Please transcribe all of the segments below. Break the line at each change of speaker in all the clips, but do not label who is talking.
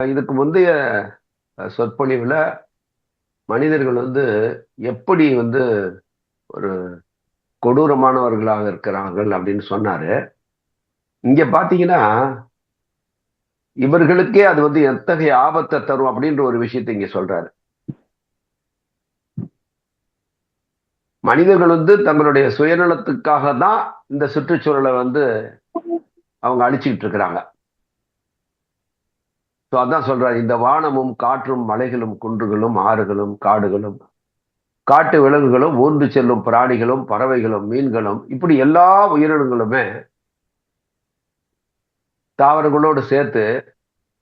இதுக்கு முந்தைய சொற்பொழிவுல மனிதர்கள் எப்படி ஒரு கொடூரமானவர்களாக இருக்கிறார்கள் அப்படின்னு சொன்னாரு. இங்க பாத்தீங்கன்னா இவர்களுக்கே அது எத்தகைய ஆபத்தை தரும் அப்படின்ற ஒரு விஷயத்தை இங்க சொல்றாரு. மனிதர்கள் தங்களுடைய சுயநலத்துக்காக தான் இந்த சுற்றுச்சூழலை அவங்க அழிச்சுக்கிட்டு இருக்கிறாங்க. அதான் சொல்றாரு, இந்த வானமும் காற்றும் மலைகளும் குன்றுகளும் ஆறுகளும் காடுகளும் காட்டு விலங்குகளும் ஊர்ந்து செல்லும் பிராணிகளும் பறவைகளும் மீன்களும் இப்படி எல்லா உயிரினங்களுமே தாவரங்களோடு சேர்த்து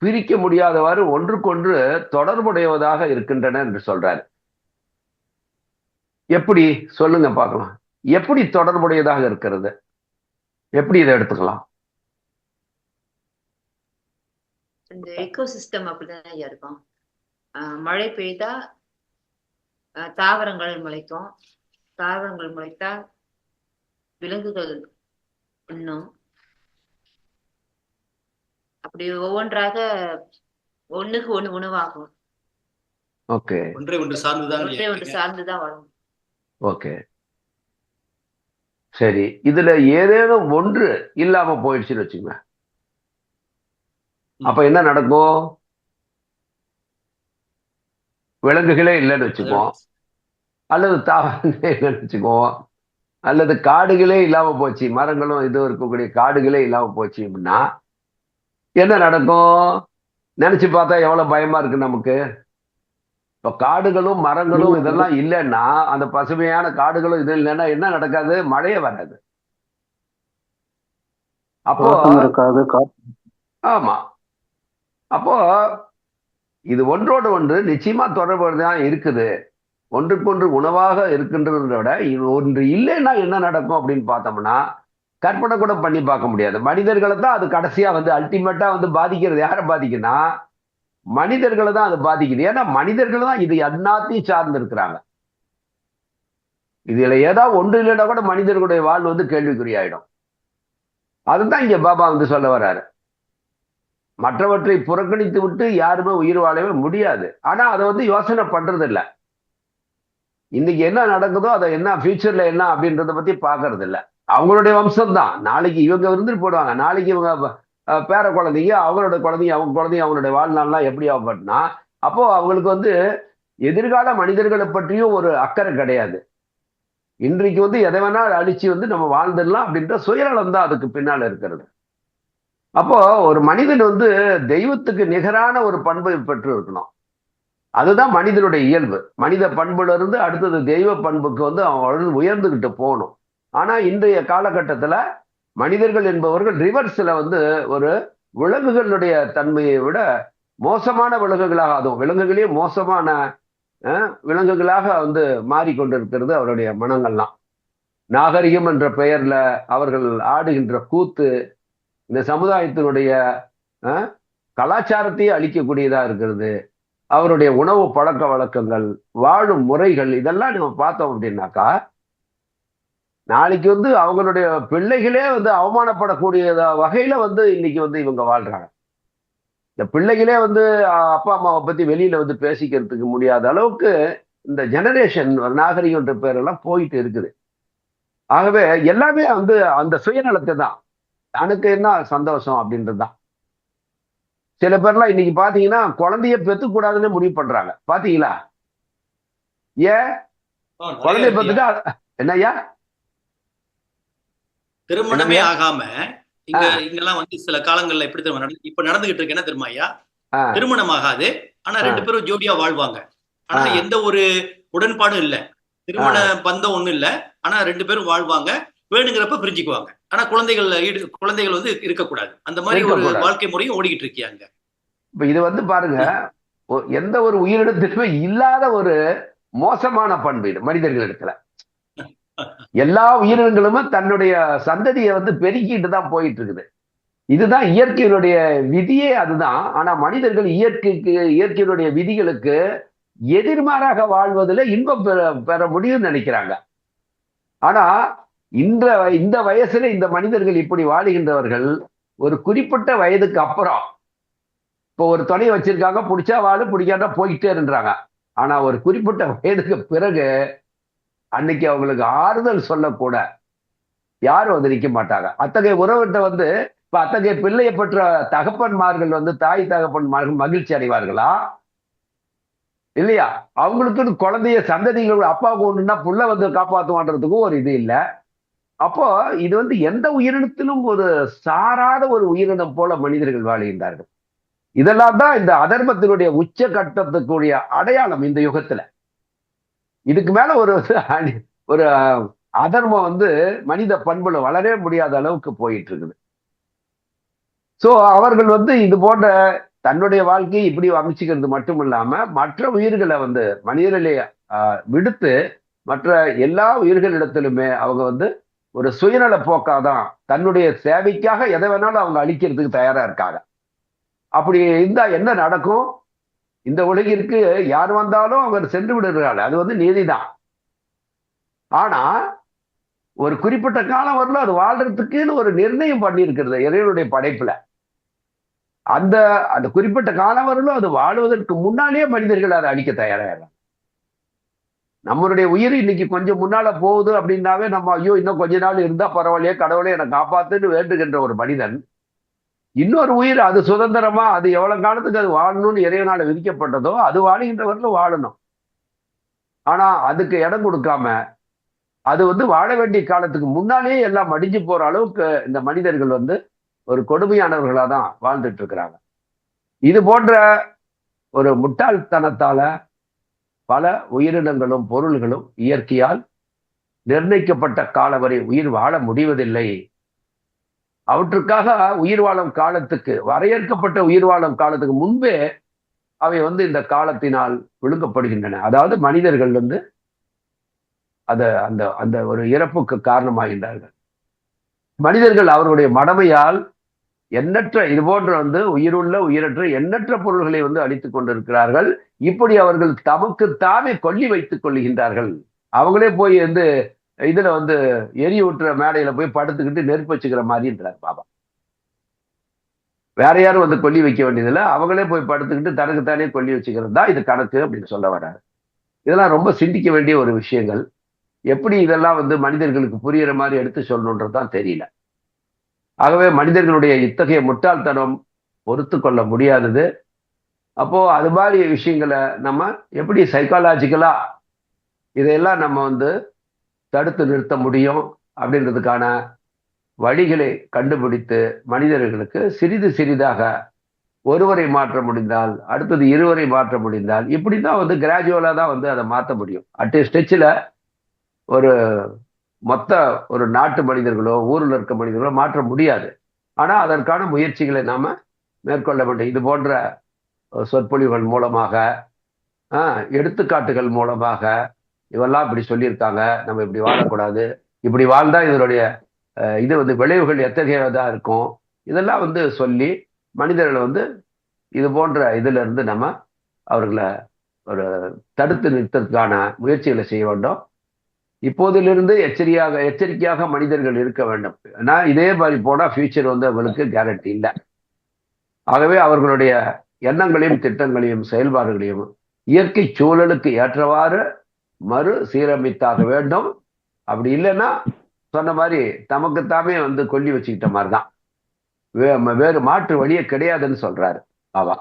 பிரிக்க முடியாதவாறு ஒன்றுக்கொன்று தொடர்புடையவதாக இருக்கின்றன என்று சொல்றாரு. எப்படி சொல்லுங்க பார்க்கலாம், எப்படி தொடர்புடையதாக இருக்கிறது? எப்படி இதை எடுத்துக்கலாம்?
இந்த எக்கோசிஸ்டம் அப்படிதான் ஐயா இருக்கும். மழை பெய்தா தாவரங்கள் முளைக்கும், தாவரங்கள் முளைத்தா விலங்குகள் உண்ணும். அப்படி ஒவ்வொன்றாக ஒண்ணுக்கு ஒண்ணு உணவாகும்.
ஓகே,
ஒன்றை ஒன்று
சார்ந்துதான் வரும்.
ஓகே, சரி. இதுல ஏதேனும் ஒன்று இல்லாம போயிடுச்சுன்னு வச்சுங்க, அப்ப என்ன நடக்கும்? விலங்குகளே இல்லைன்னு வச்சுக்குவோம், அல்லது தாவரங்களே இல்லைன்னு வச்சுக்குவோம், அல்லது காடுகளே இல்லாம போச்சு, மரங்களும் இது இருக்கக்கூடிய காடுகளே இல்லாம போச்சு அப்படின்னா என்ன நடக்கும்? நினைச்சு பார்த்தா எவ்வளவு பயமா இருக்கு நமக்கு. இப்ப காடுகளும் மரங்களும் இதெல்லாம் இல்லைன்னா, அந்த பசுமையான காடுகளும் இது இல்லைன்னா என்ன நடக்காது? மழையே வராது. அப்போ
இருக்காது.
ஆமா, அப்போ இது ஒன்றோடு ஒன்று நிச்சயமா தொடர்புதான் இருக்குது. ஒன்றுக்கொன்று உணவாக இருக்கின்றதை விட இது ஒன்று இல்லைன்னா என்ன நடக்கும் அப்படின்னு பார்த்தோம்னா கற்பனை கூட பண்ணி பார்க்க முடியாது. மனிதர்களை தான் அது கடைசியா அல்டிமேட்டா பாதிக்கிறது. யாரை பாதிக்குன்னா மனிதர்களை தான் அது பாதிக்குது. ஏன்னா மனிதர்கள் தான் இது எல்லாத்தையும் சார்ந்து இருக்கிறாங்க. இதுல ஏதாவது ஒன்று இல்லைன்னா கூட மனிதர்களுடைய வாழ்வு கேள்விக்குறியாயிடும். அதுதான் இங்க பாபா சொல்ல வர்றாரு. மற்றவற்றை புறக்கணித்து விட்டு யாருமே உயிர் வாழவே முடியாது. ஆனா அதை யோசனை பண்றது இல்லை. இன்னைக்கு என்ன நடக்குதோ அதை என்ன ஃபியூச்சர்ல என்ன அப்படின்றத பத்தி பாக்குறது இல்லை. அவங்களுடைய வம்சம் தான் நாளைக்கு இவங்க இருந்துட்டு போடுவாங்க. நாளைக்கு இவங்க பேர குழந்தைங்க, அவங்களோட குழந்தைங்க, அவங்க குழந்தைங்க, அவங்களுடைய வாழ்நாள்லாம் எப்படி ஆகப்பட்டுனா அப்போ அவங்களுக்கு எதிர்கால மனிதர்களை பற்றியும் ஒரு அக்கறை கிடையாது. இன்றைக்கு எதை வேணா அழிச்சு நம்ம வாழ்ந்துடலாம் அப்படின்ற சுயநலம் தான் அதுக்கு பின்னால இருக்கிறது. அப்போ ஒரு மனிதன் தெய்வத்துக்கு நிகரான ஒரு பண்பை பெற்று இருக்கணும். அதுதான் மனிதனுடைய இயல்பு. மனித பண்புல இருந்து அடுத்தது தெய்வ பண்புக்கு அவன் உயர்ந்துகிட்டு போகணும். ஆனா இன்றைய காலகட்டத்துல மனிதர்கள் என்பவர்கள் ரிவர்ஸ்ல ஒரு விலங்குகளுடைய தன்மையை விட மோசமான விலங்குகளாக, அதுவும் விலங்குகளே மோசமான விலங்குகளாக மாறிக்கொண்டிருக்கிறது அவருடைய மனங்கள்லாம். நாகரிகம் என்ற பெயர்ல அவர்கள் ஆடுகின்ற கூத்து இந்த சமுதாயத்தினுடைய கலாச்சாரத்தையே அழிக்கக்கூடியதா இருக்கிறது. அவருடைய உணவு பழக்க வழக்கங்கள், வாழும் முறைகள், இதெல்லாம் நம்ம பார்த்தோம் அப்படின்னாக்கா நாளைக்கு அவங்களுடைய பிள்ளைகளே அவமானப்படக்கூடிய வகையில இன்னைக்கு இவங்க வாழ்றாங்க. இந்த பிள்ளைகளே அப்பா அம்மாவை பத்தி வெளியில பேசிக்கிறதுக்கு முடியாத அளவுக்கு இந்த ஜெனரேஷன் நாகரிகம் என்ற பேரெல்லாம் போயிட்டு இருக்குது. ஆகவே எல்லாமே அந்த சுயநலத்தை தான், தனக்கு என்ன சந்தோஷம் அப்படின்றதுதான். சில பேர்லாம் இன்னைக்கு பாத்தீங்கன்னா குழந்தைய பெத்துக்கூடாதுன்னு முடிவு பண்றாங்க. பாத்தீங்களா? ஏன் குழந்தைய பெத்துட்டா என்னய்யா
திருமணமே ஆகாம இங்கெல்லாம் சில காலங்கள்ல எப்படி திருமணம் இப்ப நடந்துகிட்டு இருக்கு? என்ன தெரியுமா ஐயா, திருமணம் ஆகாது, ஆனா ரெண்டு பேரும் ஜோடியா வாழ்வாங்க. ஆனா எந்த ஒரு உடன்பாடும் இல்ல, திருமண பந்தம் ஒண்ணும் இல்ல, ஆனா ரெண்டு பேரும் வாழ்வாங்க, வேணுங்கிறப்ப பிரிஞ்சுக்குவாங்க. ஆனா குழந்தைகள் இருக்கக்கூடாது. அந்த மாதிரி ஒரு வாழ்க்கை முறையும் ஓடிக்கிட்டு இருக்கியாங்க.
இப்ப இது பாருங்க, எந்த ஒரு உயிரினத்திலுமே இல்லாத ஒரு மோசமான பண்பு இது மனிதர்களிடத்துல. எல்லா உயிரினங்களுமே தன்னுடைய சந்ததியை பெருக்கிட்டு தான் போயிட்டு இருக்குது. இதுதான் இயற்கையினுடைய விதியே அதுதான். ஆனா மனிதர்கள் இயற்கையினுடைய விதிகளுக்கு எதிர்மாறாக வாழ்வதில் இன்பம் பெற முடியும்னு நினைக்கிறாங்க. ஆனா இந்த வயசுல இந்த மனிதர்கள் இப்படி வாழுகின்றவர்கள் ஒரு குறிப்பிட்ட வயதுக்கு அப்புறம் இப்போ ஒரு துணையை வச்சிருக்காங்க, பிடிச்சா வாழு, பிடிக்காட்டா போய்கிட்டே இருன்றாங்க. ஆனா ஒரு குறிப்பிட்ட வயதுக்கு பிறகு அன்னைக்கு அவங்களுக்கு ஆறுதல் சொல்லக்கூட யாரும் வந்து நிக்க மாட்டாங்க. அத்தகைய உறவுகிட்ட வந்து இப்ப அத்தகைய பிள்ளையை பெற்ற தகப்பன்மார்கள் வந்து தாய் தகப்பன்மார்கள் மகிழ்ச்சி அடைவார்களா? இல்லையா? அவங்களுக்குன்னு குழந்தைய சந்ததிகள் அப்பாவுக்கு ஒண்ணுன்னா புள்ள வந்து காப்பாத்துவான்றதுக்கும் ஒரு இது இல்ல. அப்போ இது வந்து எந்த உயிரினத்திலும் ஒரு சாராத ஒரு உயிரினம் போல மனிதர்கள் வாழ்கின்றார்கள். இதெல்லாம் தான் இந்த அதர்மத்தினுடைய உச்ச கட்டத்துக்குரிய அடையாளம் இந்த யுகத்துல. இதுக்கு மேல ஒரு ஒரு அதர்மம் வந்து மனித பண்புல வளரவே முடியாத அளவுக்கு போயிட்டு இருக்குது. சோ அவர்கள் வந்து இது போன்ற தன்னுடைய வாழ்க்கையை இப்படி அமைச்சுக்கிறது மட்டும் இல்லாம மற்ற உயிர்களை வந்து மனிதர்களே விடுத்து மற்ற எல்லா உயிர்களிடத்திலுமே அவங்க வந்து ஒரு சுயநல போக்காதான் தன்னுடைய சேவைக்காக எதை வேணாலும் அவங்க அழிக்கிறதுக்கு தயாரா இருக்காங்க. அப்படி இருந்தா என்ன நடக்கும்? இந்த உலகிற்கு யார் வந்தாலும் அவங்க சென்று விடுறாங்க. அது வந்து நீதிதான். ஆனா ஒரு குறிப்பிட்ட காலம் வரல அது வாழ்றதுக்குன்னு ஒரு நிர்ணயம் பண்ணி இருக்கிறது இறைவனுடைய படைப்புல. அந்த அந்த குறிப்பிட்ட காலம் வரலும் அது வாழ்வதற்கு முன்னாலேயே மனிதர்கள் அதை அழிக்க தயாராகிறாங்க. நம்மளுடைய உயிர் இன்னைக்கு கொஞ்சம் முன்னால போகுது அப்படின்னாவே நம்ம ஐயோ இன்னும் கொஞ்ச நாள் இருந்தா பரவாயில்லையே, கடவுளே என்னை காப்பாத்துன்னு வேண்டுகின்ற ஒரு மனிதன் இன்னொரு உயிர் அது சுதந்திரமா அது எவ்வளவு காலத்துக்கு அது வாழணும்னு இறைவனால விதிக்கப்பட்டதோ அது வாழுகின்றவர்களும் வாழணும். ஆனா அதுக்கு இடம் கொடுக்காம அது வந்து வாழ வேண்டிய காலத்துக்கு முன்னாலேயே எல்லாம் மடிஞ்சு போற அளவுக்கு இந்த மனிதர்கள் வந்து ஒரு கொடுமையானவர்களா தான் வாழ்ந்துட்டு இருக்கிறாங்க. இது போன்ற ஒரு முட்டாள்தனத்தால பல உயிரினங்களும் பொருள்களும் இயற்கையால் நிர்ணயிக்கப்பட்ட காலம் வரை உயிர் வாழ முடிவதில்லை. அவற்றுக்காக உயிர் வாழும் காலத்துக்கு வரையறுக்கப்பட்ட உயிர் வாழும் காலத்துக்கு முன்பே அவை வந்து இந்த காலத்தினால் விழுங்கப்படுகின்றன. அதாவது மனிதர்கள் வந்து அந்த அந்த ஒரு இறப்புக்கு காரணமாகின்றார்கள். மனிதர்கள் அவர்களுடைய மடமையால் எண்ணற்ற இது போன்ற வந்து உயிருள்ள உயிரற்ற எண்ணற்ற பொருள்களை வந்து அழித்துக் கொண்டிருக்கிறார்கள். இப்படி அவர்கள் தமக்கு தாமே கொல்லி வைத்துக் கொள்ளுகின்றார்கள். அவங்களே போய் வந்து இதுல வந்து எரி ஊற்றுற மேடையில போய் படுத்துக்கிட்டு நெருப்பு வச்சுக்கிற மாதிரின்றார் பாபா. வேற யாரும் வந்து கொல்லி வைக்க வேண்டியதில்லை, அவங்களே போய் படுத்துக்கிட்டு தனக்குத்தானே கொல்லி வச்சுக்கிறது தான் இது கணக்கு அப்படின்னு சொல்ல வர்றாரு. இதெல்லாம் ரொம்ப சிந்திக்க வேண்டிய ஒரு விஷயங்கள். எப்படி இதெல்லாம் வந்து மனிதர்களுக்கு புரியுற மாதிரி எடுத்து சொல்லணுன்றதுதான் தெரியல. ஆகவே மனிதர்களுடைய இத்தகைய முட்டாள்தனம் பொறுத்து கொள்ள முடியாதது. அப்போ அது மாதிரி விஷயங்களை நம்ம எப்படி சைக்காலஜிக்கலா இதையெல்லாம் நம்ம வந்து தடுத்து நிறுத்த முடியும் அப்படின்றதுக்கான வழிகளை கண்டுபிடித்து மனிதர்களுக்கு சிறிது சிறிதாக ஒருவரை மாற்ற முடிந்தால் அடுத்தது இருவரை மாற்ற முடிந்தால் இப்படிதான் வந்து கிராஜுவலா தான் வந்து அதை மாற்ற முடியும். அட் ஸ்டெச்சில் ஒரு மொத்த ஒரு நாட்டு மனிதர்களோ ஊரில் இருக்க மனிதர்களோ மாற்ற முடியாது. ஆனா அதற்கான முயற்சிகளை நாம மேற்கொள்ள வேண்டும். இது போன்ற சொற்பொழிவுகள் மூலமாக எடுத்துக்காட்டுகள் மூலமாக இவெல்லாம் இப்படி சொல்லியிருக்காங்க, நம்ம இப்படி வாழக்கூடாது, இப்படி வாழ்ந்தா இதனுடைய இது வந்து விளைவுகள் எத்தகையதா இருக்கும், இதெல்லாம் வந்து சொல்லி மனிதர்களை வந்து இது போன்ற இதுல இருந்து நம்ம அவர்களை ஒரு தடுத்து நிறுத்தறதுக்கான முயற்சிகளை செய்ய வேண்டும். இப்போதிலிருந்து எச்சரிக்கையாக மனிதர்கள் இருக்க வேண்டும். ஏன்னா இதே மாதிரி போனா ஃபியூச்சர் வந்து அவங்களுக்கு கேரண்டி இல்லை. ஆகவே அவர்களுடைய எண்ணங்களையும் திட்டங்களையும் செயல்பாடுகளையும் இயற்கை சூழலுக்கு ஏற்றவாறு மறு சீரமைத்தாக வேண்டும். அப்படி இல்லைன்னா சொன்ன மாதிரி தமக்குத்தாமே வந்து கொல்லி வச்சுக்கிட்ட மாதிரிதான், வேறு மாற்று வழியே கிடையாதுன்னு சொல்றாரு. ஆவா.